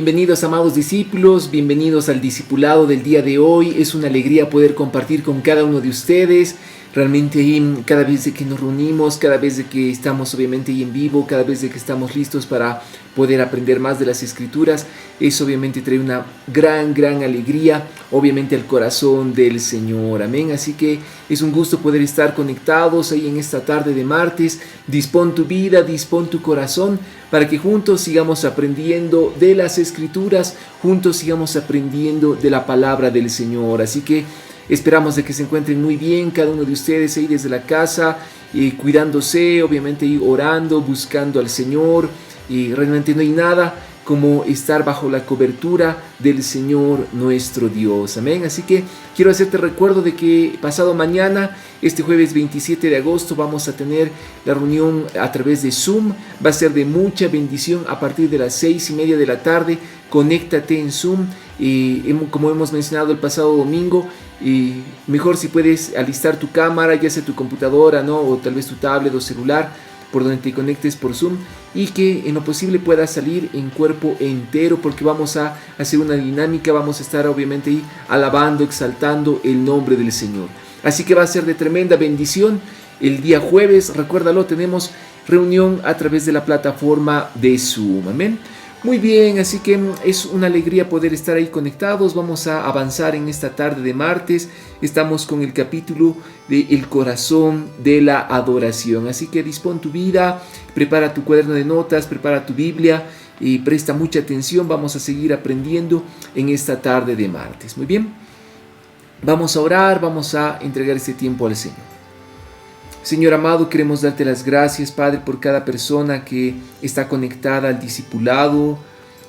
Bienvenidos, amados discípulos, bienvenidos al discipulado del día de hoy. Es una alegría poder compartir con cada uno de ustedes. Realmente cada vez de que nos reunimos, cada vez de que estamos obviamente ahí en vivo, cada vez de que estamos listos para poder aprender más de las Escrituras, eso obviamente trae una gran alegría, obviamente al corazón del Señor. Amén. Así que es un gusto poder estar conectados ahí en esta tarde de martes. Dispón tu vida, dispón tu corazón para que juntos sigamos aprendiendo de las Escrituras, juntos sigamos aprendiendo de la palabra del Señor. Así que esperamos de que se encuentren muy bien cada uno de ustedes ahí desde la casa, cuidándose, obviamente ahí orando, buscando al Señor. Y realmente no hay nada como estar bajo la cobertura del Señor nuestro Dios. Amén. Así que quiero hacerte recuerdo de que pasado mañana, este jueves 27 de agosto, vamos a tener la reunión a través de Zoom. Va a ser de mucha bendición a partir de las 6:30 de la tarde. Conéctate en Zoom. Como hemos mencionado el pasado domingo, mejor si puedes alistar tu cámara, ya sea tu computadora, ¿no? O tal vez tu tablet o celular, por donde te conectes por Zoom, y que en lo posible puedas salir en cuerpo entero, porque vamos a hacer una dinámica, vamos a estar obviamente ahí alabando, exaltando el nombre del Señor. Así que va a ser de tremenda bendición. El día jueves, recuérdalo, tenemos reunión a través de la plataforma de Zoom. Amén. Muy bien, así que es una alegría poder estar ahí conectados. Vamos a avanzar en esta tarde de martes. Estamos con el capítulo de El corazón de la adoración. Así que dispón tu vida, prepara tu cuaderno de notas, prepara tu Biblia y presta mucha atención. Vamos a seguir aprendiendo en esta tarde de martes. Muy bien, vamos a orar, vamos a entregar este tiempo al Señor. Señor amado, queremos darte las gracias, Padre, por cada persona que está conectada al discipulado.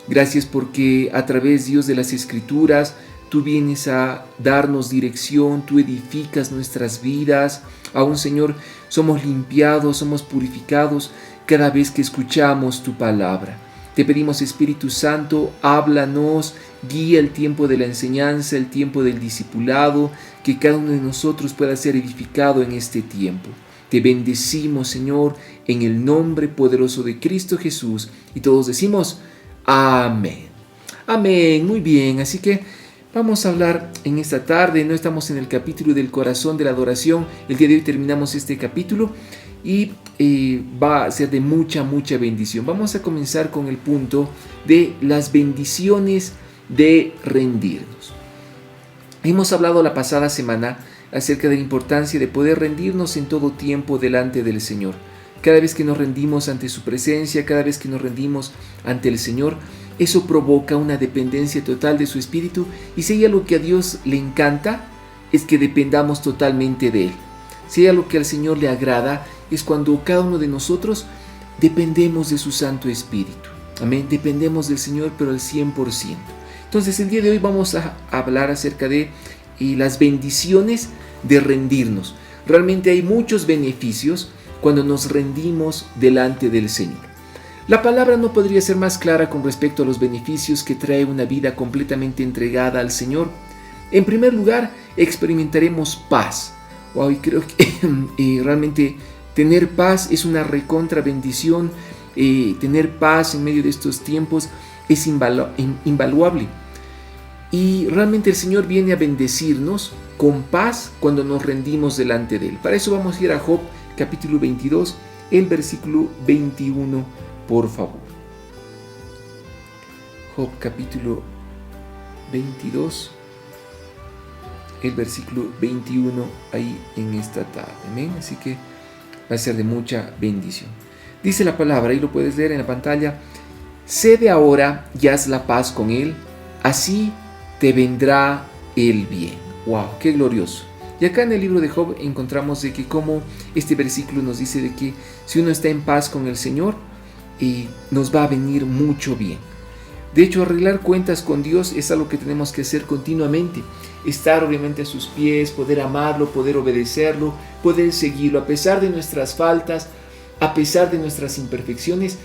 Gracias porque a través, Dios, de las Escrituras, tú vienes a darnos dirección, tú edificas nuestras vidas. Aún, Señor, somos limpiados, somos purificados cada vez que escuchamos tu palabra. Te pedimos, Espíritu Santo, háblanos, guía el tiempo de la enseñanza, el tiempo del discipulado, que cada uno de nosotros pueda ser edificado en este tiempo. Te bendecimos, Señor, en el nombre poderoso de Cristo Jesús. Y todos decimos, amén. Amén, muy bien. Así que vamos a hablar en esta tarde. No estamos en el capítulo del corazón de la adoración. El día de hoy terminamos este capítulo y va a ser de mucha bendición. Vamos a comenzar con el punto de las bendiciones de rendirnos. Hemos hablado la pasada semana acerca de la importancia de poder rendirnos en todo tiempo delante del Señor. Cada vez que nos rendimos ante su presencia, cada vez que nos rendimos ante el Señor, eso provoca una dependencia total de su Espíritu, y si hay algo que a Dios le encanta, es que dependamos totalmente de Él. Si hay algo que al Señor le agrada, es cuando cada uno de nosotros dependemos de su Santo Espíritu. Amén, dependemos del Señor, pero al 100%. Entonces el día de hoy vamos a hablar acerca de las bendiciones de rendirnos. Realmente hay muchos beneficios cuando nos rendimos delante del Señor. La palabra no podría ser más clara con respecto a los beneficios que trae una vida completamente entregada al Señor. En primer lugar, experimentaremos paz. Wow, y creo que realmente tener paz es una recontra bendición. Tener paz en medio de estos tiempos es invaluable. Y realmente el Señor viene a bendecirnos con paz cuando nos rendimos delante de Él. Para eso vamos a ir a Job capítulo 22, el versículo 21, por favor. Job capítulo 22, el versículo 21, ahí en esta tarde. Amén. Así que va a ser de mucha bendición. Dice la palabra, ahí lo puedes leer en la pantalla: cede ahora y haz la paz con Él, así te vendrá el bien. ¡Wow! ¡Qué glorioso! Y acá en el libro de Job encontramos de que como este versículo nos dice de que si uno está en paz con el Señor, nos va a venir mucho bien. De hecho, arreglar cuentas con Dios es algo que tenemos que hacer continuamente. Estar obviamente a sus pies, poder amarlo, poder obedecerlo, poder seguirlo. A pesar de nuestras faltas, a pesar de nuestras imperfecciones,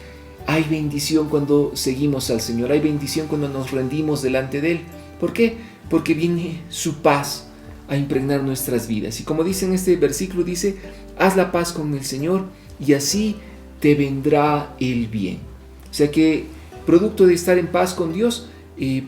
hay bendición cuando seguimos al Señor. Hay bendición cuando nos rendimos delante de Él. ¿Por qué? Porque viene su paz a impregnar nuestras vidas. Y como dice en este versículo, dice: haz la paz con el Señor y así te vendrá el bien. O sea que producto de estar en paz con Dios,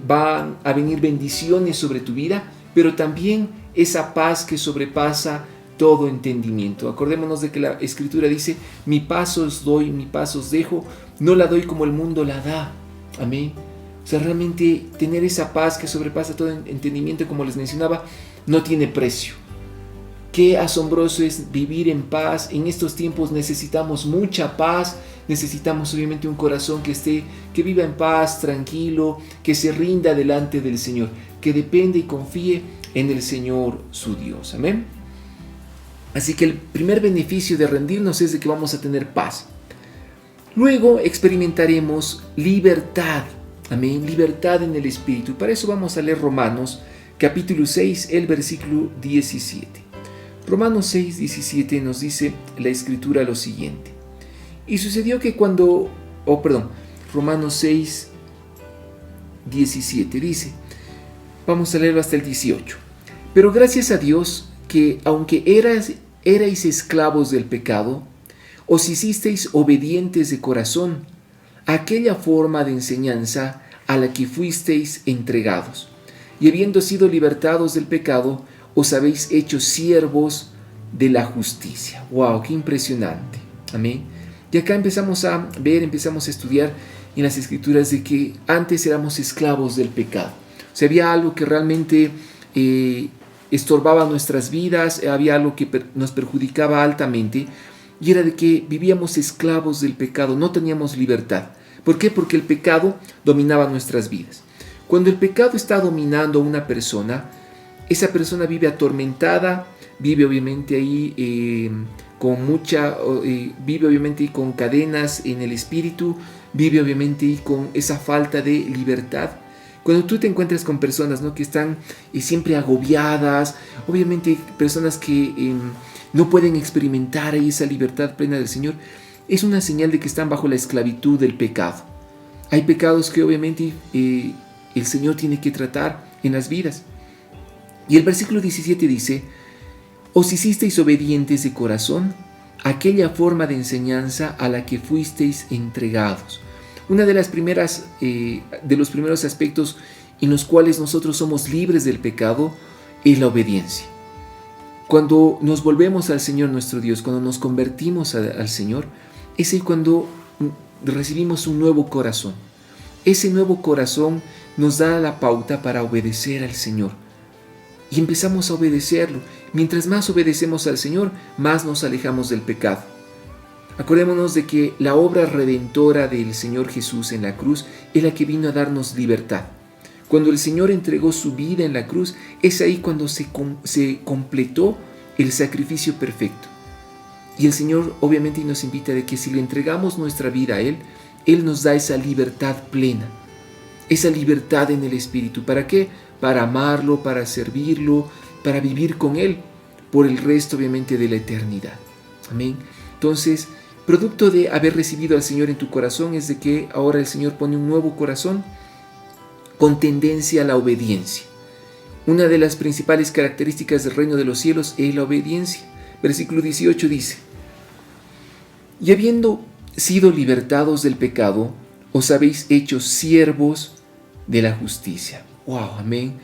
van a venir bendiciones sobre tu vida, pero también esa paz que sobrepasa todo entendimiento. Acordémonos de que la Escritura dice: mi paz os doy, mi paz os dejo, no la doy como el mundo la da. Amén. O sea, realmente tener esa paz que sobrepasa todo entendimiento, como les mencionaba, no tiene precio. Qué asombroso es vivir en paz. En estos tiempos necesitamos mucha paz. Necesitamos obviamente un corazón que viva en paz, tranquilo, que se rinda delante del Señor, que depende y confíe en el Señor su Dios. Amén. Así que el primer beneficio de rendirnos es de que vamos a tener paz. Luego experimentaremos libertad. Amén. Libertad en el Espíritu. Y para eso vamos a leer Romanos capítulo 6, el versículo 17. Romanos 6, 17 nos dice la Escritura lo siguiente. Y sucedió que Romanos 6, 17 dice, vamos a leerlo hasta el 18. Pero gracias a Dios que aunque erais esclavos del pecado, os hicisteis obedientes de corazón a aquella forma de enseñanza a la que fuisteis entregados. Y habiendo sido libertados del pecado, os habéis hecho siervos de la justicia. ¡Wow! ¡Qué impresionante! Amén. Y acá empezamos a estudiar en las Escrituras de que antes éramos esclavos del pecado. O sea, había algo que realmente estorbaba nuestras vidas, había algo que nos perjudicaba altamente, y era de que vivíamos esclavos del pecado, no teníamos libertad. ¿Por qué? Porque el pecado dominaba nuestras vidas. Cuando el pecado está dominando a una persona, esa persona vive atormentada, vive obviamente ahí vive obviamente con cadenas en el espíritu, vive obviamente con esa falta de libertad. Cuando tú te encuentras con personas, ¿no?, que están siempre agobiadas, obviamente personas que no pueden experimentar ahí esa libertad plena del Señor, es una señal de que están bajo la esclavitud del pecado. Hay pecados que obviamente el Señor tiene que tratar en las vidas. Y el versículo 17 dice: os hicisteis obedientes de corazón a aquella forma de enseñanza a la que fuisteis entregados. Una de los primeros aspectos en los cuales nosotros somos libres del pecado es la obediencia. Cuando nos volvemos al Señor nuestro Dios, cuando nos convertimos al Señor, es ahí cuando recibimos un nuevo corazón. Ese nuevo corazón nos da la pauta para obedecer al Señor. Y empezamos a obedecerlo. Mientras más obedecemos al Señor, más nos alejamos del pecado. Acordémonos de que la obra redentora del Señor Jesús en la cruz es la que vino a darnos libertad. Cuando el Señor entregó su vida en la cruz, es ahí cuando se completó el sacrificio perfecto. Y el Señor obviamente nos invita de que si le entregamos nuestra vida a Él, Él nos da esa libertad plena, esa libertad en el Espíritu. ¿Para qué? Para amarlo, para servirlo, para vivir con Él por el resto obviamente de la eternidad. Amén. Entonces, producto de haber recibido al Señor en tu corazón es de que ahora el Señor pone un nuevo corazón con tendencia a la obediencia. Una de las principales características del reino de los cielos es la obediencia. Versículo 18 dice: y habiendo sido libertados del pecado, os habéis hecho siervos de la justicia. ¡Wow! Amén.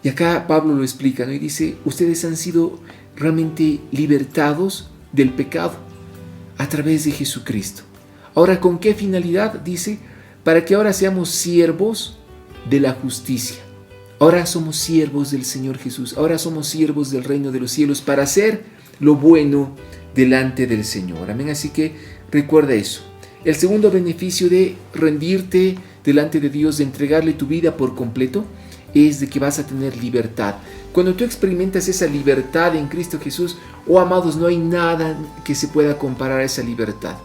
Y acá Pablo lo explica, ¿no? Y dice, ustedes han sido realmente libertados del pecado a través de Jesucristo. Ahora, ¿con qué finalidad? Dice, para que ahora seamos siervos de la justicia. Ahora somos siervos del Señor Jesús. Ahora somos siervos del reino de los cielos para hacer lo bueno delante del Señor. Amén. Así que recuerda eso. El segundo beneficio de rendirte delante de Dios, de entregarle tu vida por completo, es de que vas a tener libertad. Cuando tú experimentas esa libertad en Cristo Jesús, oh amados, no hay nada que se pueda comparar a esa libertad.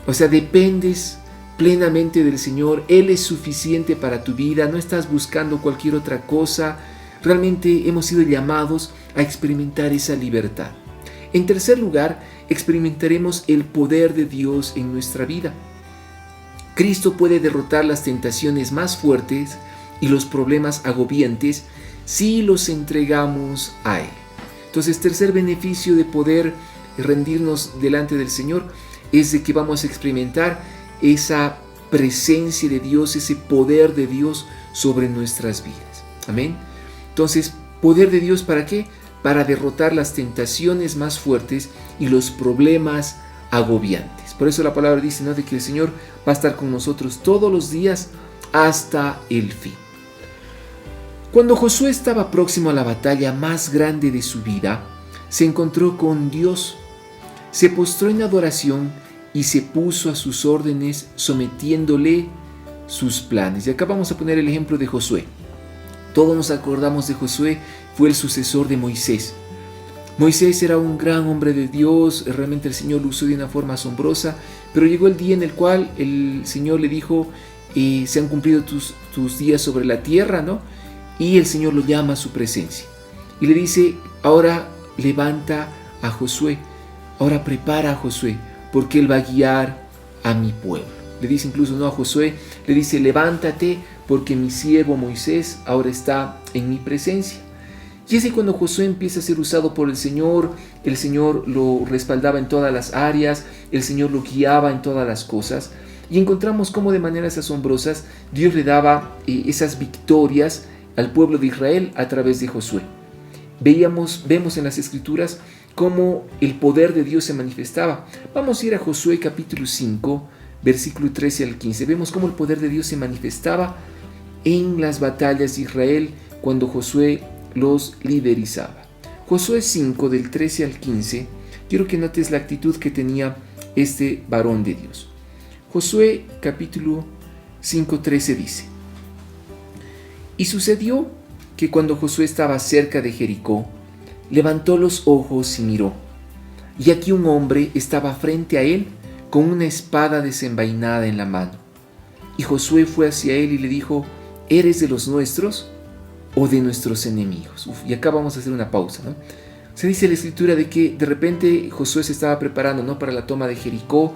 O sea, dependes plenamente del Señor. Él es suficiente para tu vida. No estás buscando cualquier otra cosa. Realmente hemos sido llamados a experimentar esa libertad. En tercer lugar, experimentaremos el poder de Dios en nuestra vida. Cristo puede derrotar las tentaciones más fuertes y los problemas agobiantes si los entregamos a Él. Entonces, tercer beneficio de poder rendirnos delante del Señor es de que vamos a experimentar esa presencia de Dios, ese poder de Dios sobre nuestras vidas. Amén. Entonces, poder de Dios, ¿para qué? Para derrotar las tentaciones más fuertes y los problemas agobiantes. Por eso la palabra dice, ¿no?, de que el Señor va a estar con nosotros todos los días hasta el fin. Cuando Josué estaba próximo a la batalla más grande de su vida, se encontró con Dios, se postró en adoración y se puso a sus órdenes, sometiéndole sus planes. Y acá vamos a poner el ejemplo de Josué. Todos nos acordamos de Josué, fue el sucesor de Moisés. Moisés era un gran hombre de Dios, realmente el Señor lo usó de una forma asombrosa, pero llegó el día en el cual el Señor le dijo, se han cumplido tus días sobre la tierra, ¿no? Y el Señor lo llama a su presencia. Y le dice, ahora levanta a Josué, ahora prepara a Josué, porque él va a guiar a mi pueblo. Le dice incluso no a Josué, le dice, levántate, porque mi siervo Moisés ahora está en mi presencia. Y es ahí cuando Josué empieza a ser usado por el Señor lo respaldaba en todas las áreas, el Señor lo guiaba en todas las cosas. Y encontramos cómo de maneras asombrosas Dios le daba esas victorias al pueblo de Israel a través de Josué. Vemos en las Escrituras cómo el poder de Dios se manifestaba. Vamos a ir a Josué capítulo 5, versículo 13 al 15. Vemos cómo el poder de Dios se manifestaba en las batallas de Israel cuando Josué los liderizaba. Josué 5, del 13 al 15, quiero que notes la actitud que tenía este varón de Dios. Josué capítulo 5, 13 dice: Y sucedió que cuando Josué estaba cerca de Jericó, levantó los ojos y miró, y aquí un hombre estaba frente a él con una espada desenvainada en la mano. Y Josué fue hacia él y le dijo: ¿Eres de los nuestros o de nuestros enemigos? Y acá vamos a hacer una pausa, ¿no? Se dice en la Escritura de que de repente Josué se estaba preparando, ¿no?, para la toma de Jericó.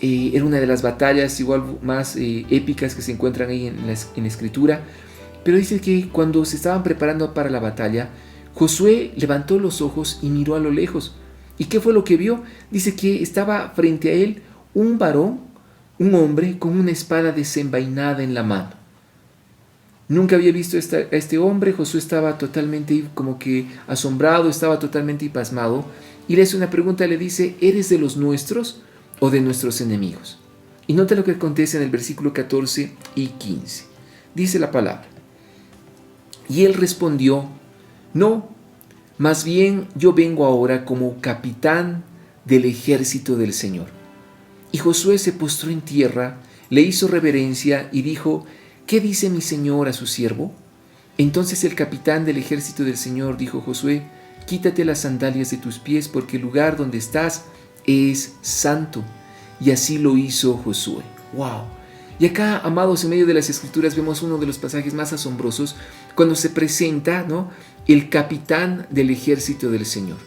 Era una de las batallas igual más épicas que se encuentran ahí en la Escritura. Pero dice que cuando se estaban preparando para la batalla, Josué levantó los ojos y miró a lo lejos. ¿Y qué fue lo que vio? Dice que estaba frente a él un varón, un hombre con una espada desenvainada en la mano. Nunca había visto a este hombre. Josué estaba totalmente como que asombrado, estaba totalmente pasmado. Y le hace una pregunta, le dice: ¿eres de los nuestros o de nuestros enemigos? Y nota lo que acontece en el versículo 14 y 15. Dice la palabra: Y él respondió: No, más bien yo vengo ahora como capitán del ejército del Señor. Y Josué se postró en tierra, le hizo reverencia y dijo: ¿Qué dice mi señor a su siervo? Entonces el capitán del ejército del Señor dijo a Josué: Quítate las sandalias de tus pies, porque el lugar donde estás es santo. Y así lo hizo Josué. ¡Wow! Y acá, amados, en medio de las Escrituras vemos uno de los pasajes más asombrosos cuando se presenta, ¿no?, el capitán del ejército del Señor.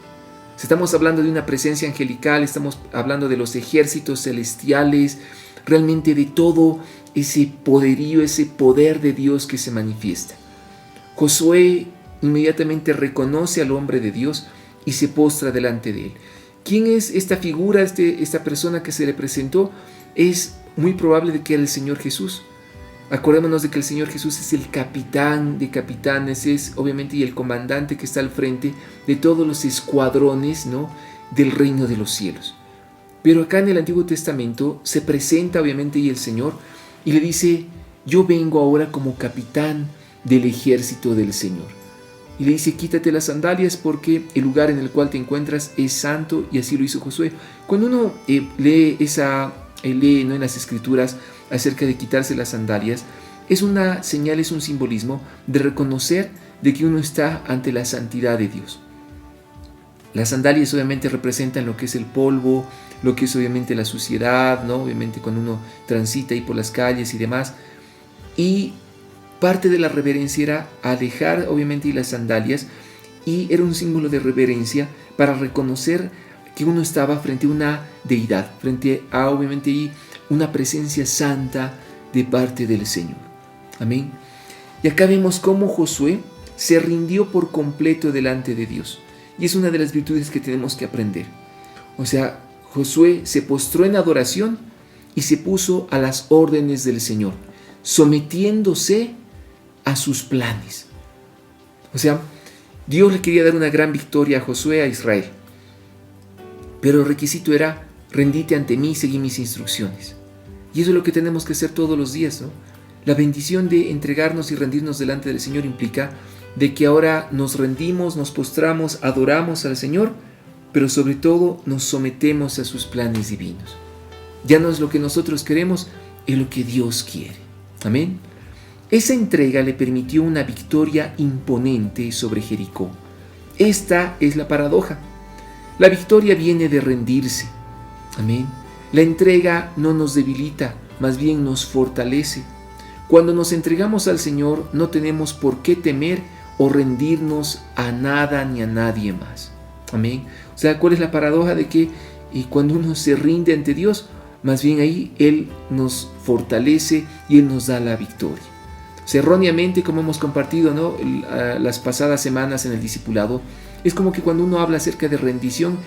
Estamos hablando de una presencia angelical, estamos hablando de los ejércitos celestiales, realmente de todo ese poderío, ese poder de Dios que se manifiesta. Josué inmediatamente reconoce al hombre de Dios y se postra delante de él. ¿Quién es esta figura, esta persona que se le presentó? Es muy probable de que era el Señor Jesús. Acordémonos de que el Señor Jesús es el capitán de capitanes, es obviamente y el comandante que está al frente de todos los escuadrones, ¿no?, del reino de los cielos. Pero acá en el Antiguo Testamento se presenta obviamente y el Señor y le dice: yo vengo ahora como capitán del ejército del Señor. Y le dice: quítate las sandalias porque el lugar en el cual te encuentras es santo. Y así lo hizo Josué. Cuando uno lee ¿no?, en las Escrituras acerca de quitarse las sandalias, es una señal, es un simbolismo de reconocer de que uno está ante la santidad de Dios. Las sandalias obviamente representan lo que es el polvo, lo que es obviamente la suciedad, ¿no?, obviamente cuando uno transita ahí por las calles y demás. Y parte de la reverencia era alejar obviamente las sandalias, y era un símbolo de reverencia para reconocer que uno estaba frente a una deidad, frente a obviamente una presencia santa de parte del Señor. Amén. Y acá vemos cómo Josué se rindió por completo delante de Dios. Y es una de las virtudes que tenemos que aprender. O sea, Josué se postró en adoración y se puso a las órdenes del Señor, sometiéndose a sus planes. O sea, Dios le quería dar una gran victoria a Josué, a Israel. Pero el requisito era: rendite ante mí y seguí mis instrucciones. Y eso es lo que tenemos que hacer todos los días, ¿no? La bendición de entregarnos y rendirnos delante del Señor implica de que ahora nos rendimos, nos postramos, adoramos al Señor, pero sobre todo nos sometemos a sus planes divinos. Ya no es lo que nosotros queremos, es lo que Dios quiere. Amén. Esa entrega le permitió una victoria imponente sobre Jericó. Esta es la paradoja. La victoria viene de rendirse. Amén. La entrega no nos debilita, más bien nos fortalece. Cuando nos entregamos al Señor, no tenemos por qué temer o rendirnos a nada ni a nadie más. Amén. O sea, ¿cuál es la paradoja de que cuando uno se rinde ante Dios, más bien ahí Él nos fortalece y Él nos da la victoria? O sea, erróneamente, como hemos compartido, ¿no?, las pasadas semanas en el discipulado, es como que cuando uno habla acerca de rendición,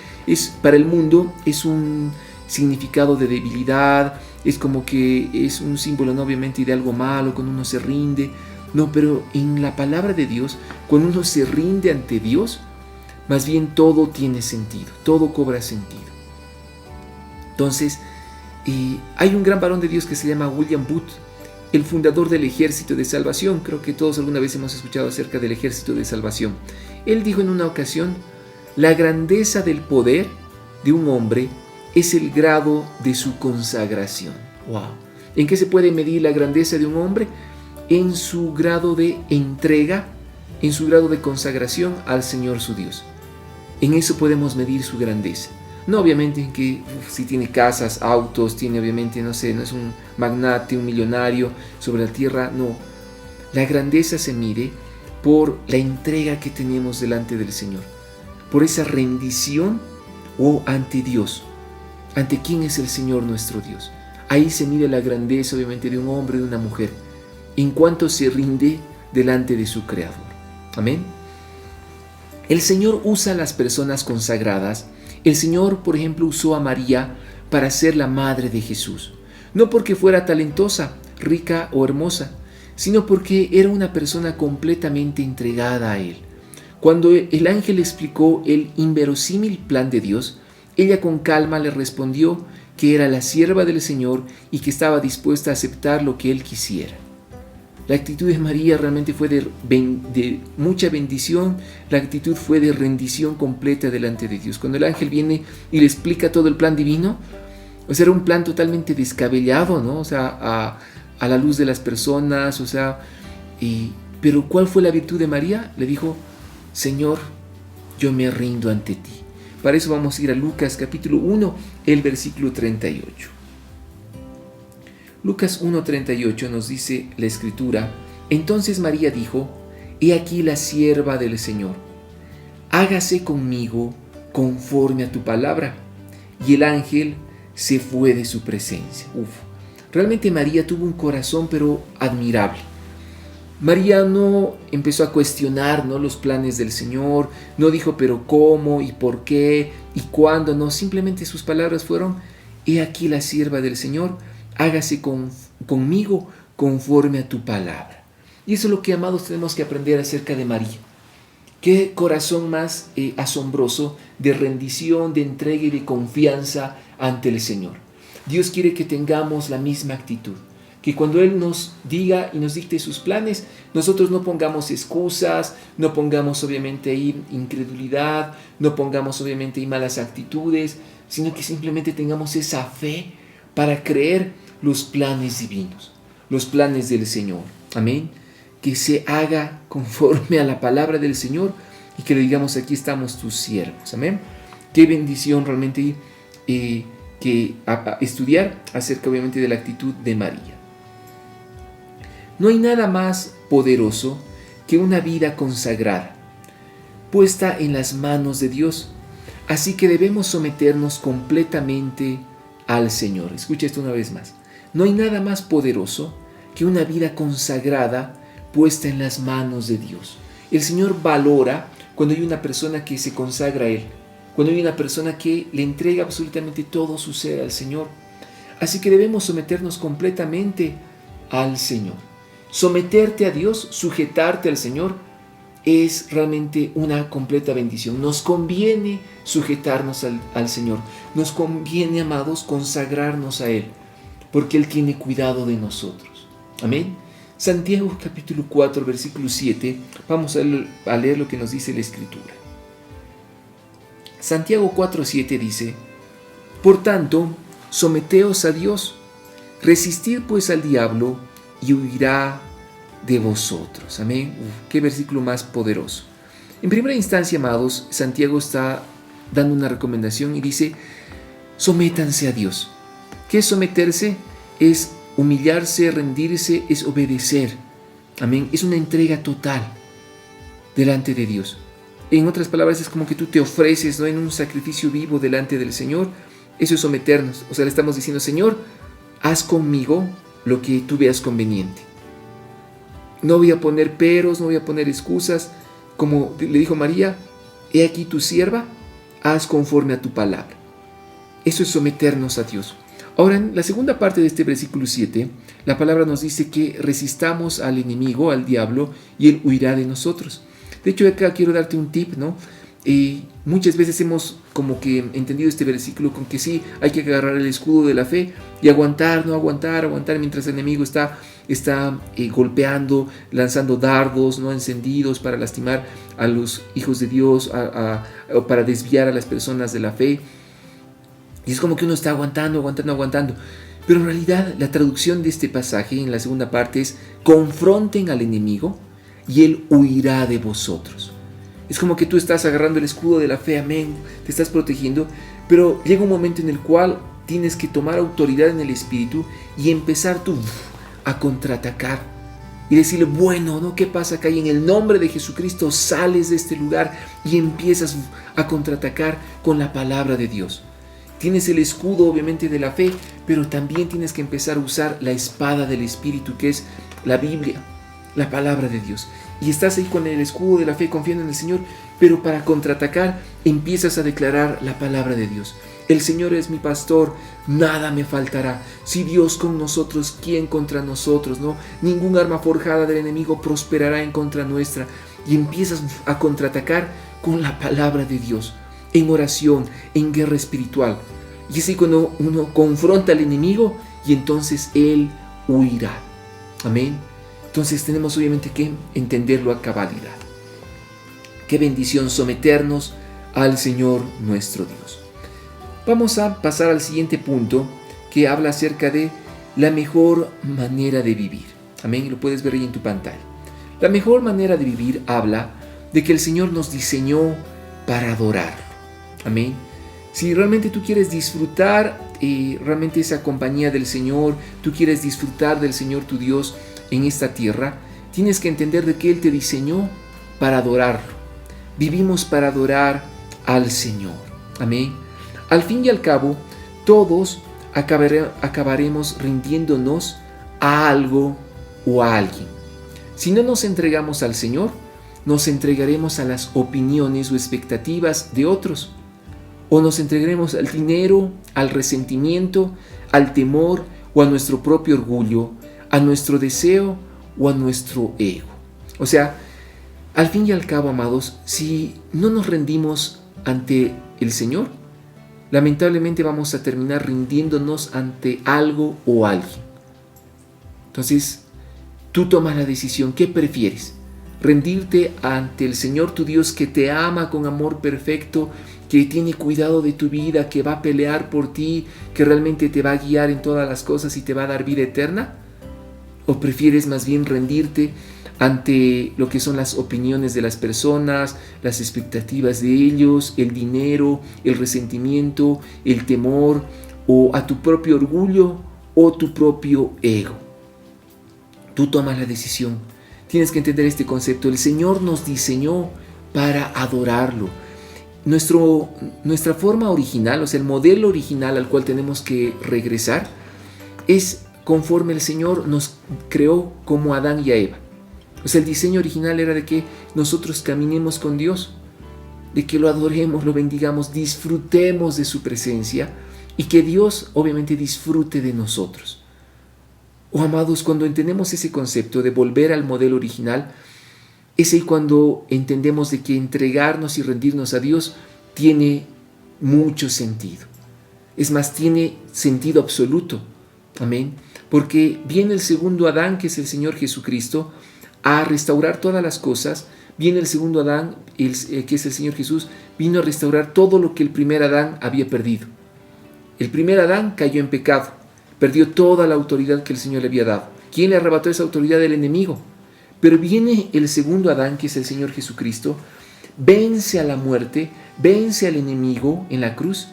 para el mundo es un significado de debilidad, es como que es un símbolo, ¿no?, obviamente, de algo malo, cuando uno se rinde. No, pero en la palabra de Dios, cuando uno se rinde ante Dios, más bien todo tiene sentido, todo cobra sentido. Entonces, hay un gran varón de Dios que se llama William Booth, el fundador del Ejército de Salvación. Creo que todos alguna vez hemos escuchado acerca del Ejército de Salvación. Él dijo en una ocasión: la grandeza del poder de un hombre es el grado de su consagración. ¡Wow! ¿En qué se puede medir la grandeza de un hombre? En su grado de entrega, en su grado de consagración al Señor su Dios. En eso podemos medir su grandeza. No obviamente en que si tiene casas, autos, tiene obviamente, no sé, no es un magnate, un millonario sobre la tierra, no. La grandeza se mide por la entrega que tenemos delante del Señor, por esa rendición ante Dios. ¿Ante quién es el Señor nuestro Dios? Ahí se mide la grandeza obviamente de un hombre, de una mujer, en cuanto se rinde delante de su Creador. Amén. El Señor usa a las personas consagradas. El Señor, por ejemplo, usó a María para ser la madre de Jesús. No porque fuera talentosa, rica o hermosa, sino porque era una persona completamente entregada a Él. Cuando el ángel explicó el inverosímil plan de Dios, ella con calma le respondió que era la sierva del Señor y que estaba dispuesta a aceptar lo que Él quisiera. La actitud de María realmente fue de mucha bendición. La actitud fue de rendición completa delante de Dios. Cuando el ángel viene y le explica todo el plan divino, o sea, era un plan totalmente descabellado, ¿no? O sea, a la luz de las personas, o sea, pero ¿cuál fue la virtud de María? Le dijo: Señor, yo me rindo ante ti. Para eso vamos a ir a Lucas capítulo 1, el versículo 38. Lucas 1:38 nos dice la Escritura: entonces María dijo: he aquí la sierva del Señor, hágase conmigo conforme a tu palabra. Y el ángel se fue de su presencia. Realmente María tuvo un corazón pero admirable. María no empezó a cuestionar, ¿no?, los planes del Señor, no dijo pero cómo y por qué y cuándo, no, simplemente sus palabras fueron: he aquí la sierva del Señor, hágase conmigo conforme a tu palabra. Y eso es lo que, amados, tenemos que aprender acerca de María. Qué corazón más asombroso de rendición, de entrega y de confianza ante el Señor. Dios quiere que tengamos la misma actitud, que cuando Él nos diga y nos dicte sus planes, nosotros no pongamos excusas, no pongamos obviamente ahí incredulidad, no pongamos obviamente ahí malas actitudes, sino que simplemente tengamos esa fe para creer los planes divinos, los planes del Señor. Amén. Que se haga conforme a la palabra del Señor y que le digamos: aquí estamos tus siervos. Amén. Qué bendición realmente que estudiar acerca obviamente de la actitud de María. No hay nada más poderoso que una vida consagrada, puesta en las manos de Dios. Así que debemos someternos completamente al Señor. Escucha esto una vez más. No hay nada más poderoso que una vida consagrada puesta en las manos de Dios. El Señor valora cuando hay una persona que se consagra a Él, cuando hay una persona que le entrega absolutamente todo su ser al Señor. Así que debemos someternos completamente al Señor. Someterte a Dios, sujetarte al Señor, es realmente una completa bendición. Nos conviene sujetarnos al Señor. Nos conviene, amados, consagrarnos a Él, porque Él tiene cuidado de nosotros. Amén. Santiago capítulo 4, versículo 7. Vamos a leer lo que nos dice la Escritura. Santiago 4, 7 dice: Por tanto, someteos a Dios, resistid pues al diablo y huirá de vosotros. Amén. Qué versículo más poderoso. En primera instancia, amados, Santiago está dando una recomendación y dice: sométanse a Dios. ¿Qué es someterse? Es humillarse, rendirse, es obedecer. Amén. Es una entrega total delante de Dios. En otras palabras, es como que tú te ofreces, ¿no?, en un sacrificio vivo delante del Señor. Eso es someternos. O sea, le estamos diciendo: Señor, haz conmigo lo que tú veas conveniente. No voy a poner peros, no voy a poner excusas. Como le dijo María: he aquí tu sierva, haz conforme a tu palabra. Eso es someternos a Dios. Ahora, en la segunda parte de este versículo 7, la palabra nos dice que resistamos al enemigo, al diablo, y él huirá de nosotros. De hecho, acá quiero darte un tip, ¿no? Muchas veces hemos como que entendido este versículo con que sí, hay que agarrar el escudo de la fe y aguantar, no aguantar mientras el enemigo está golpeando, lanzando dardos no encendidos para lastimar a los hijos de Dios, o para desviar a las personas de la fe. Y es como que uno está aguantando. Pero en realidad la traducción de este pasaje en la segunda parte es: confronten al enemigo y él huirá de vosotros. Es como que tú estás agarrando el escudo de la fe, amén, te estás protegiendo, pero llega un momento en el cual tienes que tomar autoridad en el Espíritu y empezar tú a contraatacar y decirle: bueno, ¿no? ¿Qué pasa acá? Y en el nombre de Jesucristo sales de este lugar y empiezas a contraatacar con la palabra de Dios. Tienes el escudo, obviamente, de la fe, pero también tienes que empezar a usar la espada del Espíritu, que es la Biblia, la palabra de Dios. Y estás ahí con el escudo de la fe, confiando en el Señor, pero para contraatacar empiezas a declarar la palabra de Dios. El Señor es mi pastor, nada me faltará. Si Dios con nosotros, ¿quién contra nosotros? ¿No? Ningún arma forjada del enemigo prosperará en contra nuestra. Y empiezas a contraatacar con la palabra de Dios, en oración, en guerra espiritual. Y así cuando uno confronta al enemigo, y entonces él huirá. Amén. Entonces tenemos obviamente que entenderlo a cabalidad. Qué bendición someternos al Señor nuestro Dios. Vamos a pasar al siguiente punto, que habla acerca de la mejor manera de vivir. Amén, lo puedes ver ahí en tu pantalla. La mejor manera de vivir habla de que el Señor nos diseñó para adorarlo. Amén. Si realmente tú quieres disfrutar realmente esa compañía del Señor, tú quieres disfrutar del Señor tu Dios en esta tierra, tienes que entender de que Él te diseñó para adorarlo. Vivimos para adorar al Señor. Amén. Al fin y al cabo, todos acabaremos rindiéndonos a algo o a alguien. Si no nos entregamos al Señor, nos entregaremos a las opiniones o expectativas de otros. O nos entregaremos al dinero, al resentimiento, al temor o a nuestro propio orgullo, a nuestro deseo o a nuestro ego. O sea, al fin y al cabo, amados, si no nos rendimos ante el Señor, lamentablemente vamos a terminar rindiéndonos ante algo o alguien. Entonces, tú tomas la decisión. ¿Qué prefieres? ¿Rendirte ante el Señor tu Dios, que te ama con amor perfecto, que tiene cuidado de tu vida, que va a pelear por ti, que realmente te va a guiar en todas las cosas y te va a dar vida eterna? ¿O prefieres más bien rendirte ante lo que son las opiniones de las personas, las expectativas de ellos, el dinero, el resentimiento, el temor, o a tu propio orgullo o tu propio ego? Tú tomas la decisión. Tienes que entender este concepto. El Señor nos diseñó para adorarlo. Nuestra forma original, o sea, el modelo original al cual tenemos que regresar, es conforme el Señor nos creó como Adán y a Eva. O sea, el diseño original era de que nosotros caminemos con Dios, de que lo adoremos, lo bendigamos, disfrutemos de su presencia, y que Dios obviamente disfrute de nosotros. Oh amados, cuando entendemos ese concepto de volver al modelo original, es ahí cuando entendemos de que entregarnos y rendirnos a Dios tiene mucho sentido. Es más, tiene sentido absoluto. Amén. Porque viene el segundo Adán, que es el Señor Jesucristo, a restaurar todas las cosas. Viene el segundo Adán, que es el Señor Jesús, vino a restaurar todo lo que el primer Adán había perdido. El primer Adán cayó en pecado, perdió toda la autoridad que el Señor le había dado. ¿Quién le arrebató esa autoridad? Del enemigo. Pero viene el segundo Adán, que es el Señor Jesucristo, vence a la muerte, vence al enemigo en la cruz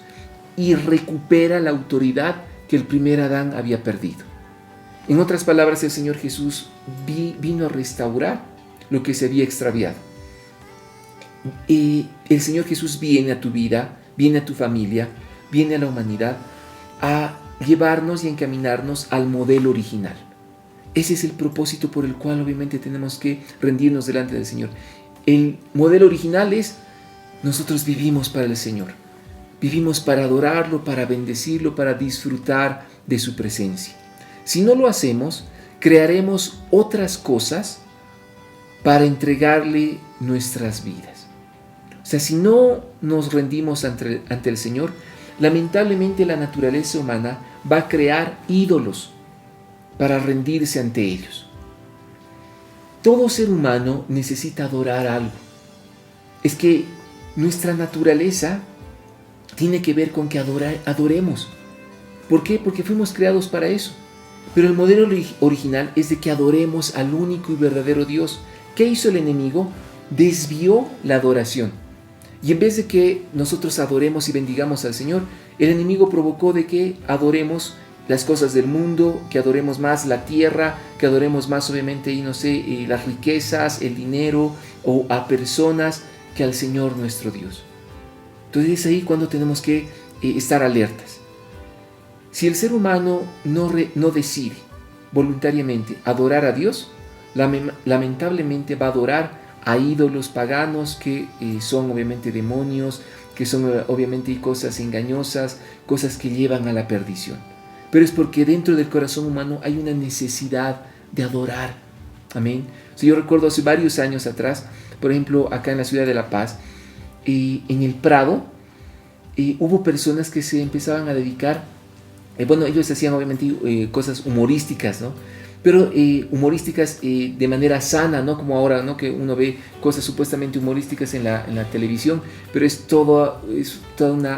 y recupera la autoridad que el primer Adán había perdido. En otras palabras, el Señor Jesús vino a restaurar lo que se había extraviado. Y el Señor Jesús viene a tu vida, viene a tu familia, viene a la humanidad a llevarnos y encaminarnos al modelo original. Ese es el propósito por el cual obviamente tenemos que rendirnos delante del Señor. El modelo original es: nosotros vivimos para el Señor. Vivimos para adorarlo, para bendecirlo, para disfrutar de su presencia. Si no lo hacemos, crearemos otras cosas para entregarle nuestras vidas. O sea, si no nos rendimos ante el Señor, lamentablemente la naturaleza humana va a crear ídolos para rendirse ante ellos. Todo ser humano necesita adorar algo. Es que nuestra naturaleza tiene que ver con que adoremos. ¿Por qué? Porque fuimos creados para eso. Pero el modelo original es de que adoremos al único y verdadero Dios. ¿Qué hizo el enemigo? Desvió la adoración. Y en vez de que nosotros adoremos y bendigamos al Señor, el enemigo provocó de que adoremos las cosas del mundo, que adoremos más la tierra, que adoremos más obviamente, las riquezas, el dinero o a personas que al Señor nuestro Dios. Entonces es ahí cuando tenemos que estar alertas. Si el ser humano no decide voluntariamente adorar a Dios, lamentablemente va a adorar a ídolos paganos que son obviamente demonios, que son obviamente cosas engañosas, cosas que llevan a la perdición. Pero es porque dentro del corazón humano hay una necesidad de adorar. Amén. O sea, yo recuerdo hace varios años atrás, por ejemplo, acá en la ciudad de La Paz, en el Prado, hubo personas que se empezaban a dedicar, ellos hacían obviamente cosas humorísticas, ¿no? Pero humorísticas de manera sana, no como ahora, ¿no? Que uno ve cosas supuestamente humorísticas en la televisión, pero es toda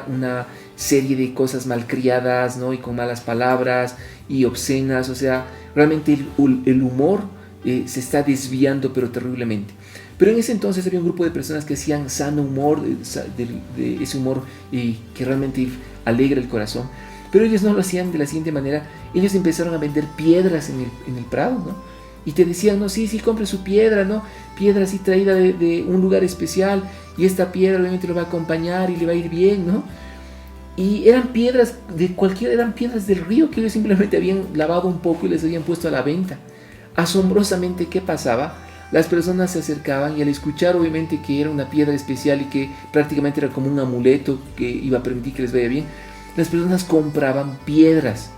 una serie de cosas malcriadas, ¿no? Y con malas palabras y obscenas. O sea, realmente el humor se está desviando, pero terriblemente. Pero en ese entonces había un grupo de personas que hacían sano humor, de ese humor que realmente alegra el corazón. Pero ellos no lo hacían de la siguiente manera. Ellos empezaron a vender piedras en el Prado, ¿no? Y te decían, no, sí, compre su piedra, ¿no? Piedra así traída de un lugar especial. Y esta piedra obviamente lo va a acompañar y le va a ir bien, ¿no? Y eran piedras eran piedras del río que ellos simplemente habían lavado un poco y les habían puesto a la venta. Asombrosamente, ¿qué pasaba? Las personas se acercaban y al escuchar obviamente que era una piedra especial y que prácticamente era como un amuleto que iba a permitir que les vaya bien, las personas compraban piedras.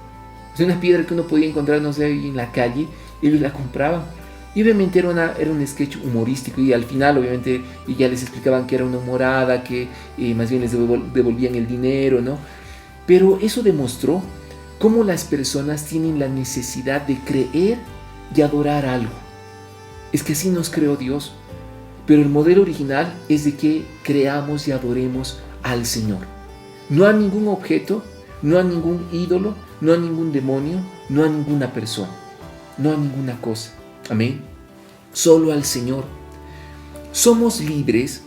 O sea, una piedra que uno podía encontrar, no sé, en la calle, ellos la compraban. Y obviamente era un sketch humorístico y al final obviamente ya les explicaban que era una humorada, que más bien les devolvían el dinero, ¿no? Pero eso demostró cómo las personas tienen la necesidad de creer y adorar algo. Es que así nos creó Dios. Pero el modelo original es de que creamos y adoremos al Señor. No a ningún objeto, no a ningún ídolo, no a ningún demonio, no a ninguna persona, no a ninguna cosa. Amén. Solo al Señor. Somos libres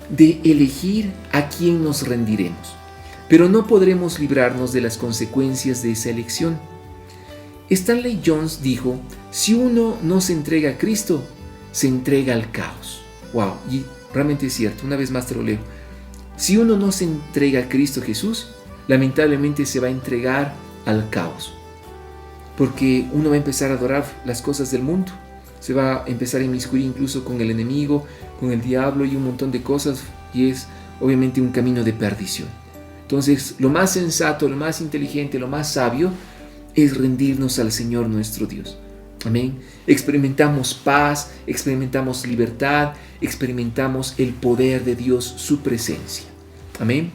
de elegir a quién nos rendiremos, pero no podremos librarnos de las consecuencias de esa elección. Stanley Jones dijo: si uno no se entrega a Cristo, se entrega al caos. Wow, y realmente es cierto. Una vez más te lo leo. Si uno no se entrega a Cristo Jesús, lamentablemente se va a entregar al caos. Porque uno va a empezar a adorar las cosas del mundo. Se va a empezar a inmiscuir incluso con el enemigo, con el diablo y un montón de cosas. Y es obviamente un camino de perdición. Entonces, lo más sensato, lo más inteligente, lo más sabio es rendirnos al Señor nuestro Dios. Amén. Experimentamos paz, experimentamos libertad, experimentamos el poder de Dios, su presencia. Amén.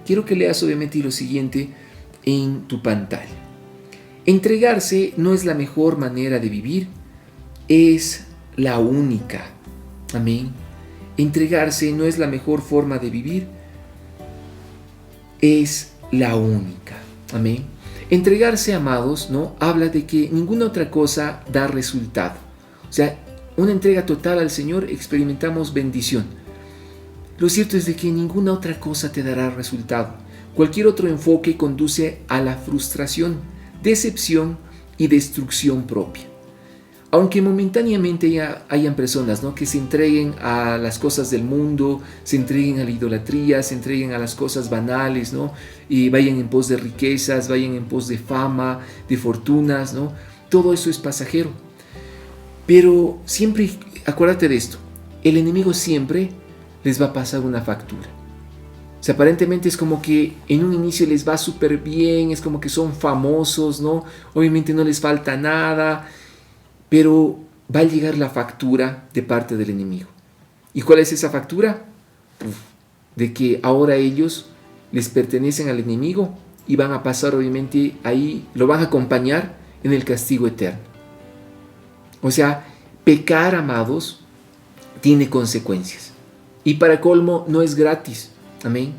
Quiero que leas obviamente lo siguiente en tu pantalla. Entregarse no es la mejor manera de vivir, es la única. Amén. Entregarse no es la mejor forma de vivir, es la única. Amén. Entregarse, amados, ¿no? Habla de que ninguna otra cosa da resultado. O sea, una entrega total al Señor, experimentamos bendición. Lo cierto es de que ninguna otra cosa te dará resultado. Cualquier otro enfoque conduce a la frustración, decepción y destrucción propia. Aunque momentáneamente hayan personas, ¿no?, que se entreguen a las cosas del mundo, se entreguen a la idolatría, se entreguen a las cosas banales, ¿no?, y vayan en pos de riquezas, vayan en pos de fama, de fortunas, ¿no? Todo eso es pasajero. Pero siempre, acuérdate de esto, el enemigo siempre les va a pasar una factura. O sea, aparentemente es como que en un inicio les va súper bien, es como que son famosos, ¿no? Obviamente no les falta nada, pero va a llegar la factura de parte del enemigo. ¿Y cuál es esa factura? De que ahora ellos les pertenecen al enemigo y van a pasar, obviamente, ahí, lo van a acompañar en el castigo eterno. O sea, pecar, amados, tiene consecuencias. Y para colmo, no es gratis. Amén.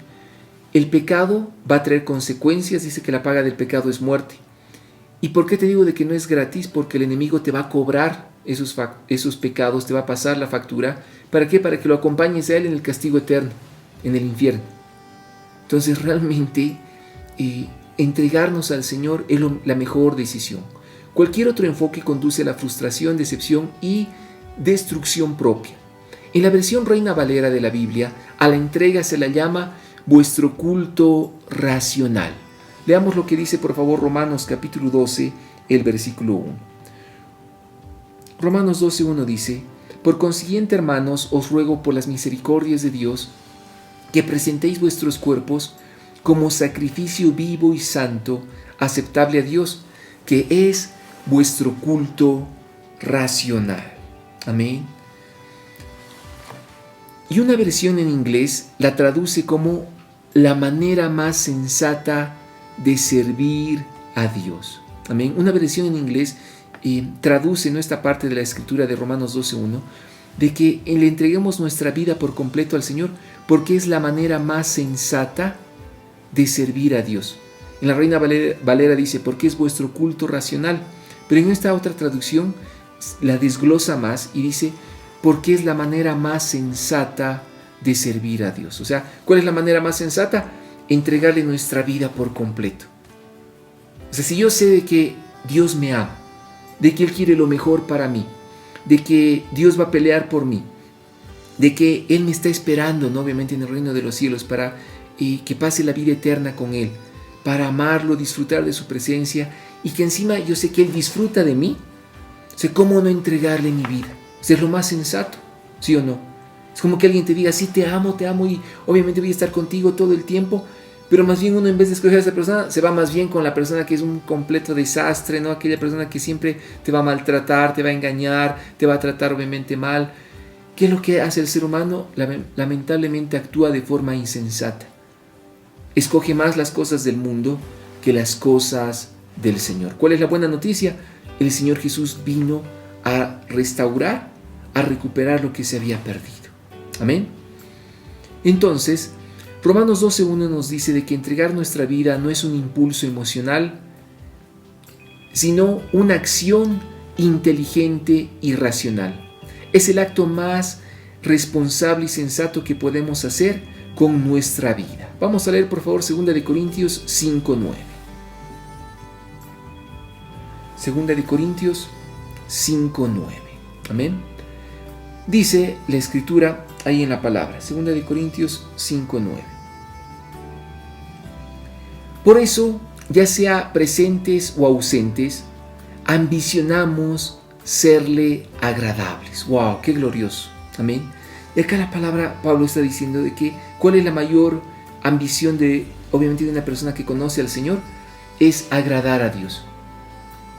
El pecado va a traer consecuencias. Dice que la paga del pecado es muerte. ¿Y por qué te digo de que no es gratis? Porque el enemigo te va a cobrar esos pecados, te va a pasar la factura. ¿Para qué? Para que lo acompañes a él en el castigo eterno, en el infierno. Entonces realmente entregarnos al Señor es la mejor decisión. Cualquier otro enfoque conduce a la frustración, decepción y destrucción propia. En la versión Reina Valera de la Biblia, a la entrega se la llama vuestro culto racional. Leamos lo que dice, por favor, Romanos capítulo 12, el versículo 1. Romanos 12:1 dice: por consiguiente, hermanos, os ruego por las misericordias de Dios que presentéis vuestros cuerpos como sacrificio vivo y santo, aceptable a Dios, que es vuestro culto racional. Amén. Y una versión en inglés la traduce como la manera más sensata de servir a Dios. Amén. Una versión en inglés traduce, ¿no?, esta parte de la escritura de Romanos 12:1, de que le entreguemos nuestra vida por completo al Señor, porque es la manera más sensata de servir a Dios. En la Reina Valera dice, porque es vuestro culto racional, pero en esta otra traducción la desglosa más y dice, porque es la manera más sensata de servir a Dios. O sea, ¿cuál es la manera más sensata? Entregarle nuestra vida por completo. O sea, si yo sé de que Dios me ama, de que Él quiere lo mejor para mí, de que Dios va a pelear por mí, de que Él me está esperando, ¿no?, obviamente en el reino de los cielos, para que pase la vida eterna con Él, para amarlo, disfrutar de su presencia, y que encima yo sé que Él disfruta de mí. O sea, ¿cómo no entregarle mi vida? O sea, es lo más sensato, ¿sí o no? Es como que alguien te diga, sí, te amo, y obviamente voy a estar contigo todo el tiempo, pero más bien uno, en vez de escoger a esa persona, se va más bien con la persona que es un completo desastre, ¿no? Aquella persona que siempre te va a maltratar, te va a engañar, te va a tratar obviamente mal. ¿Qué es lo que hace el ser humano? Lamentablemente actúa de forma insensata. Escoge más las cosas del mundo que las cosas del Señor. ¿Cuál es la buena noticia? El Señor Jesús vino a restaurar, a recuperar lo que se había perdido. Amén. Entonces, Romanos 12:1 nos dice de que entregar nuestra vida no es un impulso emocional, sino una acción inteligente y racional. Es el acto más responsable y sensato que podemos hacer con nuestra vida. Vamos a leer, por favor, 2 Corintios 5:9. 2 Corintios 5:9. Amén. Dice la escritura ahí en la palabra, 2 Corintios 5:9. Por eso, ya sea presentes o ausentes, ambicionamos serle agradables. ¡Wow! ¡Qué glorioso! Amén. Y acá la palabra, Pablo está diciendo de que ¿cuál es la mayor ambición obviamente de una persona que conoce al Señor es agradar a Dios.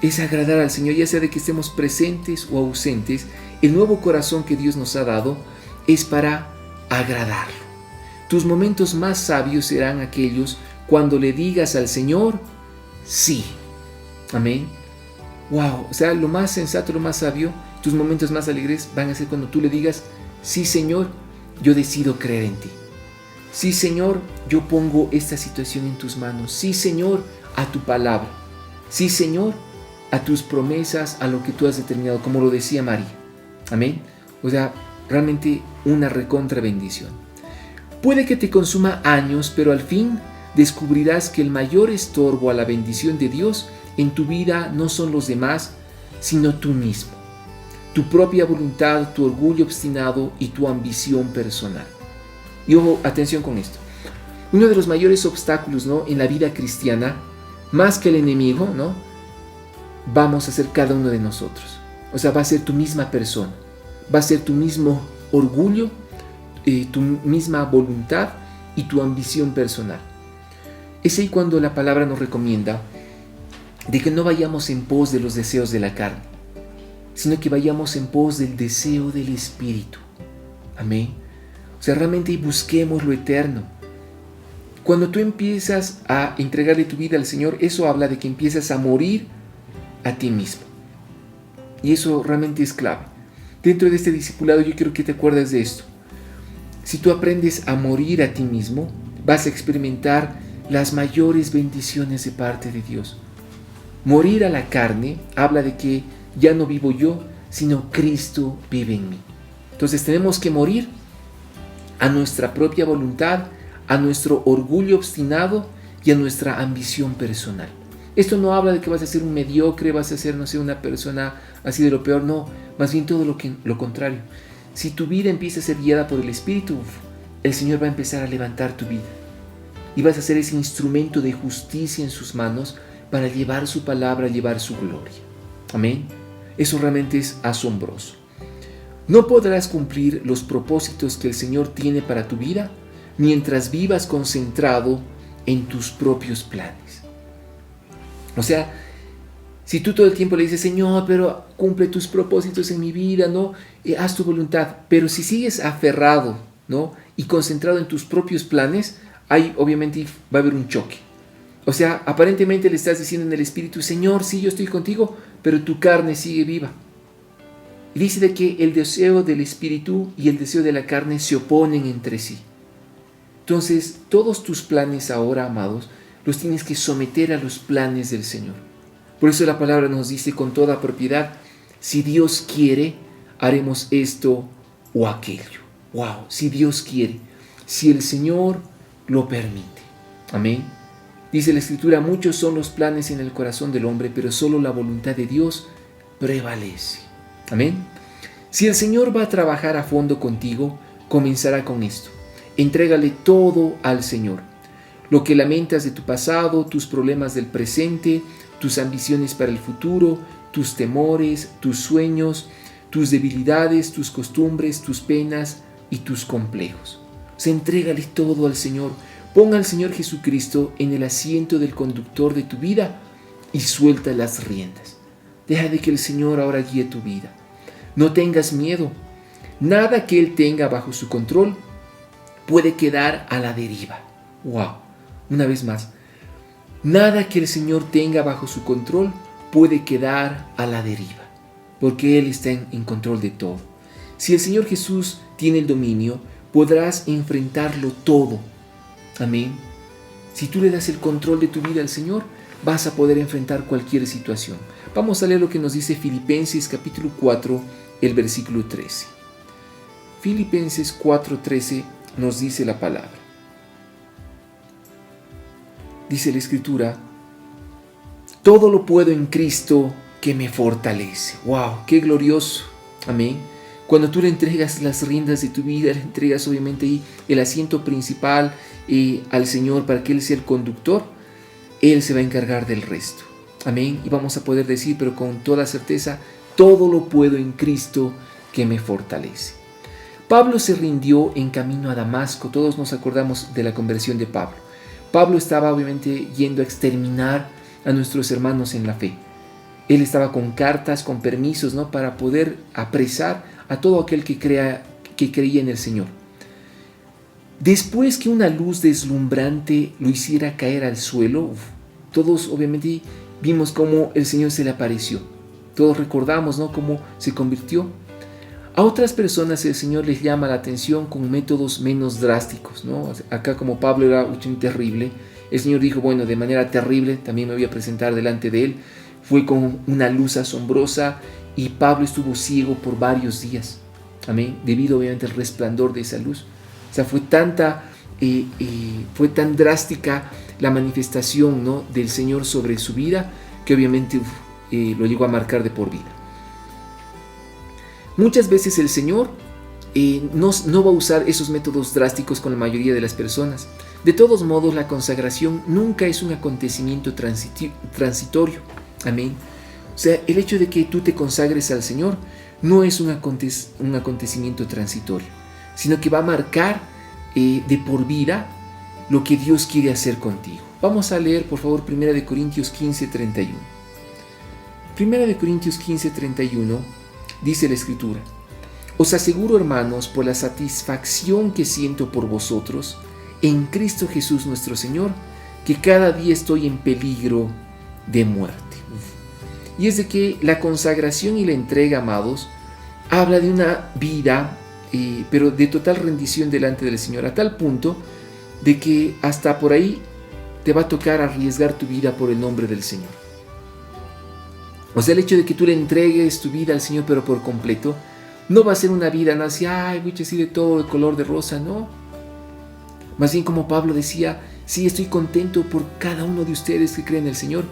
Es agradar al Señor, ya sea de que estemos presentes o ausentes. El nuevo corazón que Dios nos ha dado es para agradarlo. Tus momentos más sabios serán aquellos cuando le digas al Señor sí. Amén. Wow, o sea, lo más sensato, lo más sabio, tus momentos más alegres van a ser cuando tú le digas sí, Señor, yo decido creer en ti. Sí, Señor, yo pongo esta situación en tus manos. Sí, Señor, a tu palabra. Sí, Señor, a tus promesas, a lo que tú has determinado, como lo decía María. Amén. O sea, realmente una recontra bendición. Puede que te consuma años, pero al fin descubrirás que el mayor estorbo a la bendición de Dios en tu vida no son los demás, sino tú mismo. Tu propia voluntad, tu orgullo obstinado y tu ambición personal. Y ojo, atención con esto. Uno de los mayores obstáculos, ¿no?, en la vida cristiana, más que el enemigo, ¿no?, vamos a ser cada uno de nosotros. O sea, va a ser tu misma persona. Va a ser tu mismo orgullo, tu misma voluntad y tu ambición personal. Es ahí cuando la palabra nos recomienda de que no vayamos en pos de los deseos de la carne, sino que vayamos en pos del deseo del Espíritu. Amén. O sea, realmente busquemos lo eterno. Cuando tú empiezas a entregarle tu vida al Señor, eso habla de que empiezas a morir a ti mismo. Y eso realmente es clave. Dentro de este discipulado yo quiero que te acuerdes de esto. Si tú aprendes a morir a ti mismo, vas a experimentar las mayores bendiciones de parte de Dios. Morir a la carne habla de que ya no vivo yo, sino Cristo vive en mí. Entonces tenemos que morir a nuestra propia voluntad, a nuestro orgullo obstinado y a nuestra ambición personal. Esto no habla de que vas a ser un mediocre, vas a ser, no sé, una persona así de lo peor, no, más bien todo lo contrario. Si tu vida empieza a ser guiada por el Espíritu, el Señor va a empezar a levantar tu vida y vas a ser ese instrumento de justicia en sus manos para llevar su palabra, llevar su gloria. Amén. Eso realmente es asombroso. No podrás cumplir los propósitos que el Señor tiene para tu vida mientras vivas concentrado en tus propios planes. O sea, si tú todo el tiempo le dices, Señor, pero cumple tus propósitos en mi vida, ¿no? Haz tu voluntad. Pero si sigues aferrado, ¿no?, y concentrado en tus propios planes, ahí obviamente va a haber un choque. O sea, aparentemente le estás diciendo en el Espíritu, Señor, sí, yo estoy contigo, pero tu carne sigue viva. Y dice de que el deseo del Espíritu y el deseo de la carne se oponen entre sí. Entonces, todos tus planes ahora, amados, los tienes que someter a los planes del Señor. Por eso la palabra nos dice con toda propiedad, si Dios quiere, haremos esto o aquello. Wow, si Dios quiere, si el Señor lo permite. Amén. Dice la Escritura, muchos son los planes en el corazón del hombre, pero solo la voluntad de Dios prevalece. Amén. Si el Señor va a trabajar a fondo contigo, comenzará con esto. Entrégale todo al Señor. Lo que lamentas de tu pasado, tus problemas del presente, tus ambiciones para el futuro, tus temores, tus sueños, tus debilidades, tus costumbres, tus penas y tus complejos. Entrégale todo al Señor. Ponga al Señor Jesucristo en el asiento del conductor de tu vida y suelta las riendas. Deja de que el Señor ahora guíe tu vida. No tengas miedo. Nada que Él tenga bajo su control puede quedar a la deriva. ¡Wow! Una vez más. Nada que el Señor tenga bajo su control puede quedar a la deriva, porque Él está en control de todo. Si el Señor Jesús tiene el dominio, podrás enfrentarlo todo. Amén. Si tú le das el control de tu vida al Señor, vas a poder enfrentar cualquier situación. Vamos a leer lo que nos dice Filipenses capítulo 4, el versículo 13. Filipenses 4:13 nos dice la palabra. Dice la Escritura, todo lo puedo en Cristo que me fortalece. ¡Wow! ¡Qué glorioso! Amén. Cuando tú le entregas las riendas de tu vida, le entregas obviamente ahí el asiento principal al Señor para que Él sea el conductor, Él se va a encargar del resto. Amén. Y vamos a poder decir, pero con toda certeza, todo lo puedo en Cristo que me fortalece. Pablo se rindió en camino a Damasco. Todos nos acordamos de la conversión de Pablo. Pablo estaba obviamente yendo a exterminar a nuestros hermanos en la fe. Él estaba con cartas, con permisos, ¿no?, para poder apresar a todo aquel que creía en el Señor. Después que una luz deslumbrante lo hiciera caer al suelo, todos obviamente vimos cómo el Señor se le apareció. Todos recordamos, ¿no?, cómo se convirtió. A otras personas el Señor les llama la atención con métodos menos drásticos, ¿no? Acá, como Pablo era un terrible, el Señor dijo, bueno, de manera terrible también me voy a presentar delante de él. Fue con una luz asombrosa y Pablo estuvo ciego por varios días. Amén. Debido obviamente al resplandor de esa luz. O sea, fue tan drástica la manifestación, ¿no?, del Señor sobre su vida, que obviamente lo llegó a marcar de por vida. Muchas veces el Señor no va a usar esos métodos drásticos con la mayoría de las personas. De todos modos, la consagración nunca es un acontecimiento transitorio. Amén. O sea, el hecho de que tú te consagres al Señor no es un acontecimiento transitorio, sino que va a marcar de por vida lo que Dios quiere hacer contigo. Vamos a leer, por favor, 1 Corintios 15:31. 1 Corintios 15:31 dice la Escritura: Os aseguro, hermanos, por la satisfacción que siento por vosotros, en Cristo Jesús nuestro Señor, que cada día estoy en peligro de muerte. Y es de que la consagración y la entrega, amados, habla de una vida, pero de total rendición delante del Señor, a tal punto de que hasta por ahí te va a tocar arriesgar tu vida por el nombre del Señor. O sea, el hecho de que tú le entregues tu vida al Señor, pero por completo, no va a ser una vida, no así, así de todo el color de rosa, no. Más bien, como Pablo decía, sí, estoy contento por cada uno de ustedes que creen en el Señor,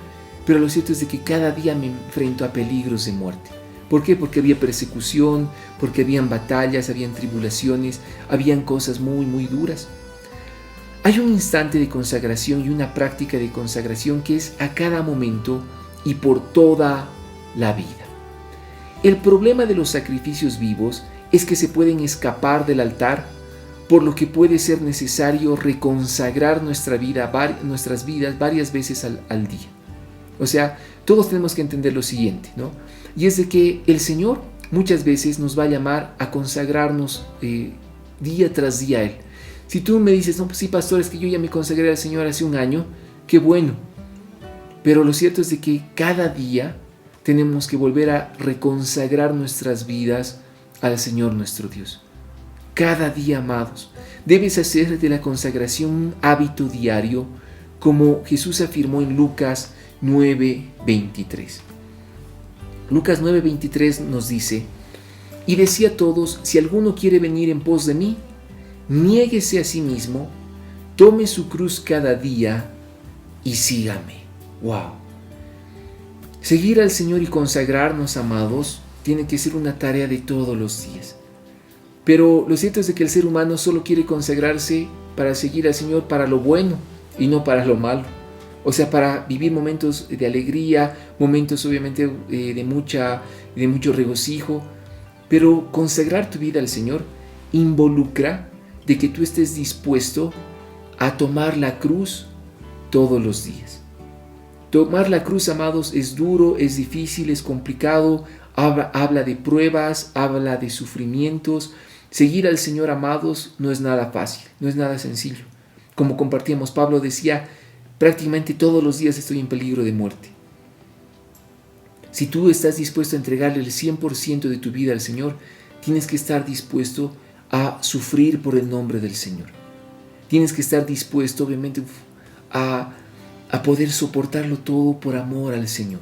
pero lo cierto es de que cada día me enfrento a peligros de muerte. ¿Por qué? Porque había persecución, porque habían batallas, habían tribulaciones, habían cosas muy, muy duras. Hay un instante de consagración y una práctica de consagración que es a cada momento y por toda la vida. El problema de los sacrificios vivos es que se pueden escapar del altar, por lo que puede ser necesario reconsagrar nuestras vidas varias veces al día. O sea, todos tenemos que entender lo siguiente, ¿no? Y es de que el Señor muchas veces nos va a llamar a consagrarnos día tras día a Él. Si tú me dices, no, pues sí, pastor, es que yo ya me consagré al Señor hace un año, qué bueno. Pero lo cierto es de que cada día tenemos que volver a reconsagrar nuestras vidas al Señor nuestro Dios. Cada día, amados, debes hacer de la consagración un hábito diario, como Jesús afirmó en Lucas 9:23. Lucas 9:23 nos dice: Y decía a todos, si alguno quiere venir en pos de mí, niéguese a sí mismo, tome su cruz cada día y sígame. ¡Wow! Seguir al Señor y consagrarnos, amados, tiene que ser una tarea de todos los días. Pero lo cierto es de que el ser humano solo quiere consagrarse para seguir al Señor para lo bueno y no para lo malo. O sea, para vivir momentos de alegría, momentos obviamente de mucho regocijo. Pero consagrar tu vida al Señor involucra de que tú estés dispuesto a tomar la cruz todos los días. Tomar la cruz, amados, es duro, es difícil, es complicado, habla de pruebas, habla de sufrimientos. Seguir al Señor, amados, no es nada fácil, no es nada sencillo. Como compartíamos, Pablo decía, prácticamente todos los días estoy en peligro de muerte. Si tú estás dispuesto a entregarle el 100% de tu vida al Señor, tienes que estar dispuesto a sufrir por el nombre del Señor. Tienes que estar dispuesto, obviamente, a poder soportarlo todo por amor al Señor.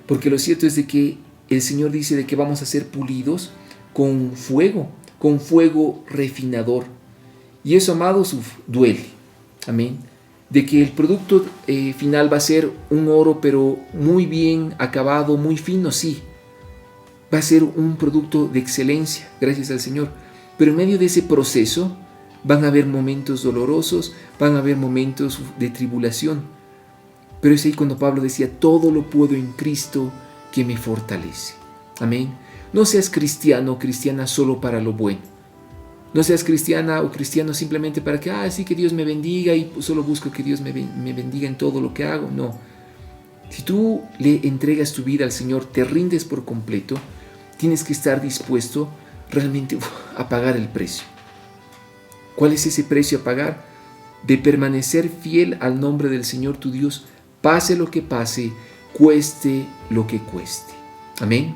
Porque lo cierto es de que el Señor dice de que vamos a ser pulidos con fuego refinador. Y eso, amados, duele. Amén. De que el producto final va a ser un oro, pero muy bien acabado, muy fino, sí. Va a ser un producto de excelencia, gracias al Señor. Pero en medio de ese proceso van a haber momentos dolorosos, van a haber momentos de tribulación. Pero es ahí cuando Pablo decía, todo lo puedo en Cristo que me fortalece. Amén. No seas cristiano o cristiana solo para lo bueno. No seas cristiana o cristiano simplemente para que, sí, que Dios me bendiga y solo busco que Dios me bendiga en todo lo que hago. No. Si tú le entregas tu vida al Señor, te rindes por completo, tienes que estar dispuesto realmente a pagar el precio. ¿Cuál es ese precio a pagar? De permanecer fiel al nombre del Señor tu Dios, pase lo que pase, cueste lo que cueste. Amén.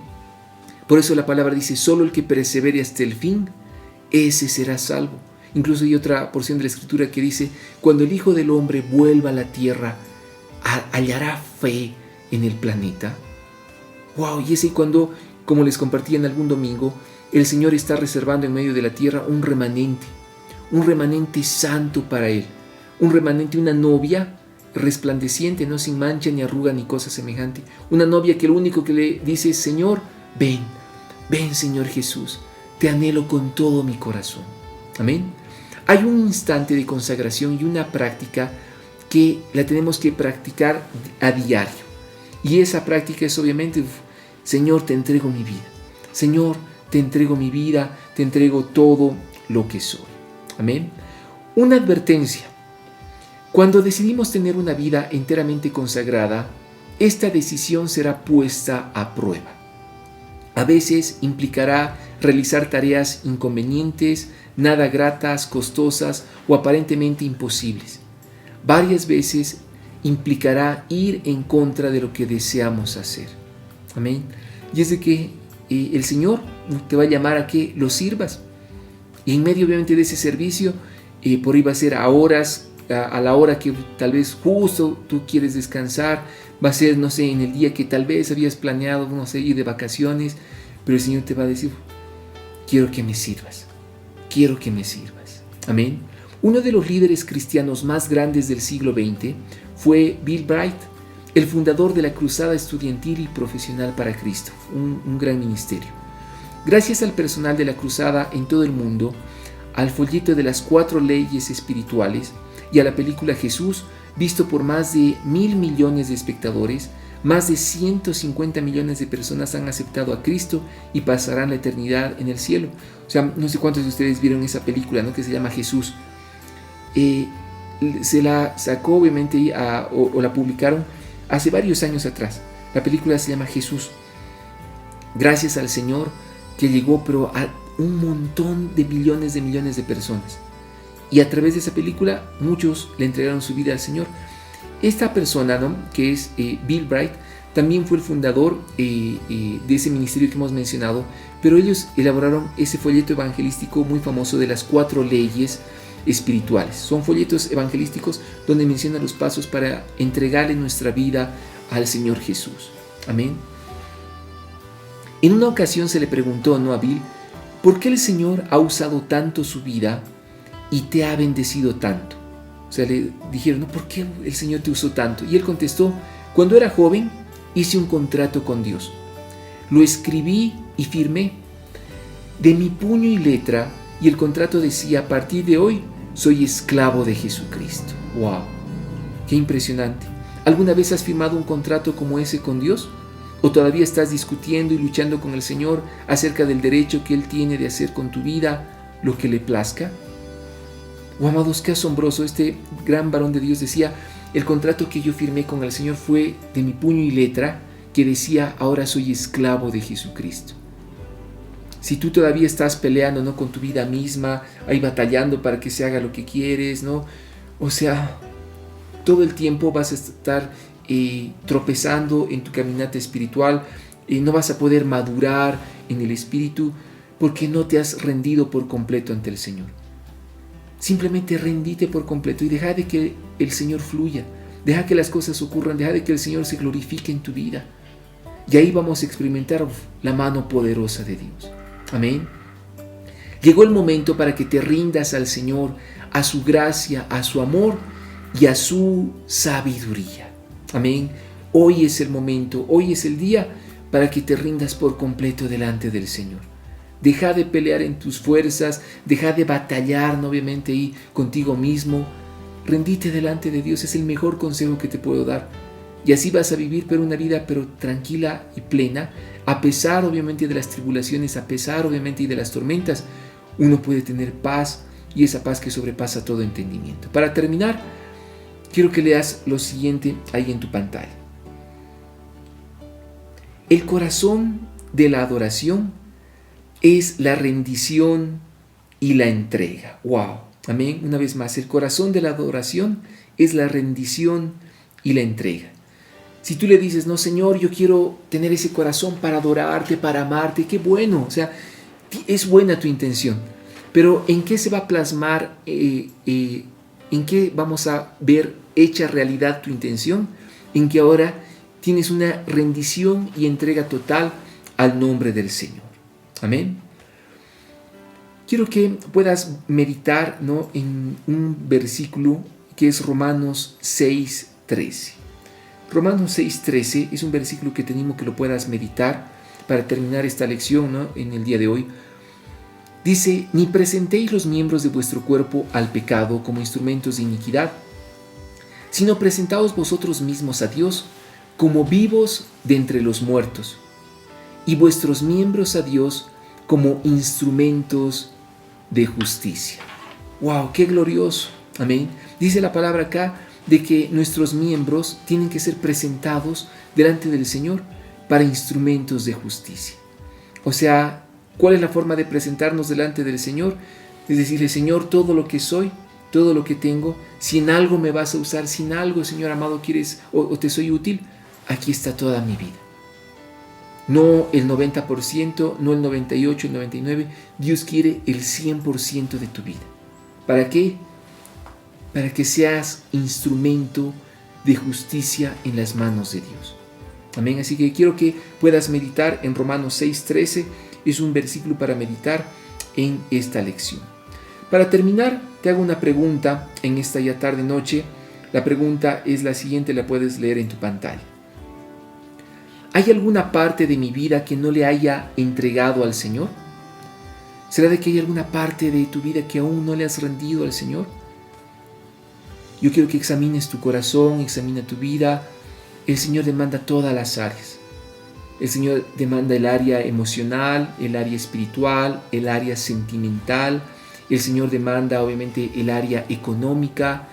Por eso la palabra dice, solo el que persevere hasta el fin, ese será salvo. Incluso hay otra porción de la Escritura que dice, cuando el Hijo del Hombre vuelva a la tierra, hallará fe en el planeta. Wow, y ese cuando, como les compartí en algún domingo, el Señor está reservando en medio de la tierra un remanente santo para Él, un remanente, una novia resplandeciente, no sin mancha ni arruga ni cosa semejante, una novia que lo único que le dice es, Señor, ven Señor Jesús, te anhelo con todo mi corazón. Amén. Hay un instante de consagración y una práctica que la tenemos que practicar a diario, y esa práctica es obviamente, Señor, te entrego mi vida, Señor, te entrego mi vida, te entrego todo lo que soy. Amén. Una advertencia. Cuando decidimos tener una vida enteramente consagrada, esta decisión será puesta a prueba. A veces implicará realizar tareas inconvenientes, nada gratas, costosas o aparentemente imposibles. Varias veces implicará ir en contra de lo que deseamos hacer. Amén. Y es de que el Señor te va a llamar a que lo sirvas. Y en medio obviamente de ese servicio, por ahí va a ser a horas, a la hora que tal vez justo tú quieres descansar, va a ser, no sé, en el día que tal vez habías planeado, no sé, ir de vacaciones, pero el Señor te va a decir, quiero que me sirvas. Amén. Uno de los líderes cristianos más grandes del siglo XX fue Bill Bright, el fundador de la Cruzada Estudiantil y Profesional para Cristo, un gran ministerio. Gracias al personal de la Cruzada en todo el mundo, al folleto de las 4 leyes espirituales y a la película Jesús, visto por más de 1,000 millones de espectadores, más de 150 millones de personas han aceptado a Cristo y pasarán la eternidad en el cielo. O sea, no sé cuántos de ustedes vieron esa película, ¿no?, que se llama Jesús. Se la sacó obviamente o la publicaron hace varios años atrás. La película se llama Jesús. Gracias al Señor que llegó pero a un montón de millones de personas. Y a través de esa película muchos le entregaron su vida al Señor. Esta persona, ¿no?, que es Bill Bright, también fue el fundador de ese ministerio que hemos mencionado, pero ellos elaboraron ese folleto evangelístico muy famoso de las 4 leyes espirituales. Son folletos evangelísticos donde mencionan los pasos para entregarle nuestra vida al Señor Jesús. Amén. En una ocasión se le preguntó, ¿no?, a Bill, ¿por qué el Señor ha usado tanto su vida y te ha bendecido tanto? O sea, le dijeron, ¿no?, ¿por qué el Señor te usó tanto? Y él contestó, cuando era joven hice un contrato con Dios. Lo escribí y firmé de mi puño y letra, y el contrato decía, a partir de hoy soy esclavo de Jesucristo. ¡Wow! ¡Qué impresionante! ¿Alguna vez has firmado un contrato como ese con Dios? ¿O todavía estás discutiendo y luchando con el Señor acerca del derecho que Él tiene de hacer con tu vida lo que le plazca? Oh, amados, qué asombroso. Este gran varón de Dios decía, el contrato que yo firmé con el Señor fue de mi puño y letra, que decía, ahora soy esclavo de Jesucristo. Si tú todavía estás peleando, ¿no?, con tu vida misma, ahí batallando para que se haga lo que quieres, ¿no? O sea, todo el tiempo vas a estar tropezando en tu caminata espiritual, no vas a poder madurar en el espíritu porque no te has rendido por completo ante el Señor. Simplemente rendite por completo y deja de que el Señor fluya, deja que las cosas ocurran, deja de que el Señor se glorifique en tu vida. Y ahí vamos a experimentar la mano poderosa de Dios. Amén. Llegó el momento para que te rindas al Señor, a su gracia, a su amor y a su sabiduría. Amén. Hoy es el momento, hoy es el día para que te rindas por completo delante del Señor. Deja de pelear en tus fuerzas, deja de batallar, ¿no?, obviamente ahí contigo mismo. Rendite delante de Dios, es el mejor consejo que te puedo dar. Y así vas a vivir una vida tranquila y plena, a pesar obviamente de las tribulaciones, a pesar obviamente de las tormentas. uno puede tener paz, y esa paz que sobrepasa todo entendimiento. Para terminar, quiero que leas lo siguiente ahí en tu pantalla. El corazón de la adoración es la rendición y la entrega. ¡Wow! Amén. Una vez más, el corazón de la adoración es la rendición y la entrega. Si tú le dices, no, Señor, yo quiero tener ese corazón para adorarte, para amarte, qué bueno. O sea, es buena tu intención. Pero ¿en qué se va a plasmar, en qué vamos a ver hecha realidad tu intención? En que ahora tienes una rendición y entrega total al nombre del Señor. Amén. Quiero que puedas meditar, ¿no?, en un versículo que es Romanos 6:13. Romanos 6:13 es un versículo que te animo que lo puedas meditar para terminar esta lección, ¿no?, en el día de hoy. Dice, ni presentéis los miembros de vuestro cuerpo al pecado como instrumentos de iniquidad, sino presentaos vosotros mismos a Dios como vivos de entre los muertos, y vuestros miembros a Dios como instrumentos de justicia. ¡Wow! ¡Qué glorioso! Amén. Dice la palabra acá de que nuestros miembros tienen que ser presentados delante del Señor para instrumentos de justicia. O sea, ¿cuál es la forma de presentarnos delante del Señor? Es decirle, Señor, todo lo que soy, todo lo que tengo, si en algo me vas a usar, si en algo, Señor amado, quieres o te soy útil, aquí está toda mi vida. No el 90%, no el 98%, el 99%. Dios quiere el 100% de tu vida. ¿Para qué? Para que seas instrumento de justicia en las manos de Dios. Amén. Así que quiero que puedas meditar en Romanos 6:13. Es un versículo para meditar en esta lección. Para terminar, te hago una pregunta en esta ya tarde-noche. La pregunta es la siguiente, la puedes leer en tu pantalla. ¿Hay alguna parte de mi vida que no le haya entregado al Señor? ¿Será de que hay alguna parte de tu vida que aún no le has rendido al Señor? Yo quiero que examines tu corazón, examina tu vida. El Señor demanda todas las áreas. El Señor demanda el área emocional, el área espiritual, el área sentimental. El Señor demanda obviamente el área económica.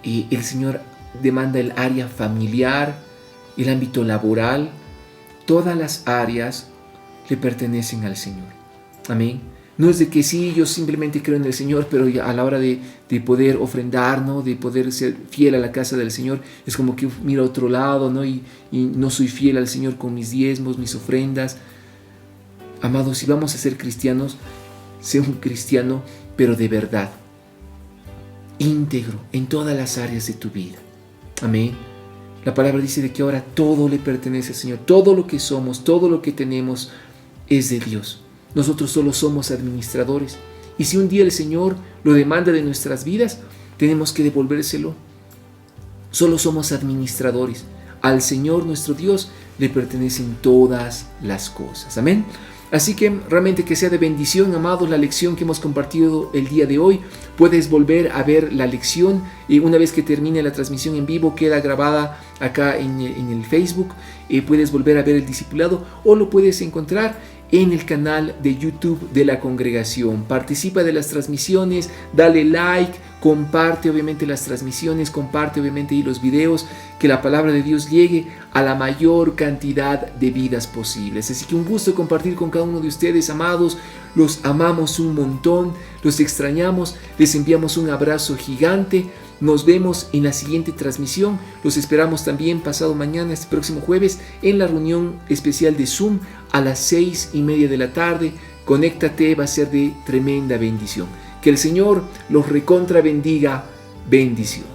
El Señor demanda el área familiar, el ámbito laboral. Todas las áreas le pertenecen al Señor. Amén. No es de que sí, yo simplemente creo en el Señor, pero a la hora de poder ofrendar, ¿no?, de poder ser fiel a la casa del Señor, es como que miro a otro lado, ¿no?, y no soy fiel al Señor con mis diezmos, mis ofrendas. Amados, si vamos a ser cristianos, sé un cristiano, pero de verdad, íntegro en todas las áreas de tu vida. Amén. La palabra dice de que ahora todo le pertenece al Señor. Todo lo que somos, todo lo que tenemos es de Dios. Nosotros solo somos administradores. Y si un día el Señor lo demanda de nuestras vidas, tenemos que devolvérselo. Solo somos administradores. Al Señor nuestro Dios le pertenecen todas las cosas. Amén. Así que realmente que sea de bendición, amados, la lección que hemos compartido el día de hoy. Puedes volver a ver la lección y una vez que termine la transmisión en vivo queda grabada acá en el Facebook. Puedes volver a ver el discipulado o lo puedes encontrar en el canal de YouTube de la congregación. Participa de las transmisiones, dale like, comparte obviamente las transmisiones, comparte obviamente y los videos, que la palabra de Dios llegue a la mayor cantidad de vidas posibles. Así que un gusto compartir con cada uno de ustedes, amados. Los amamos un montón, los extrañamos, les enviamos un abrazo gigante. Nos vemos en la siguiente transmisión. Los esperamos también pasado mañana, este próximo jueves, en la reunión especial de Zoom a las 6:30 de la tarde. Conéctate, va a ser de tremenda bendición. Que el Señor los recontra bendiga. Bendición.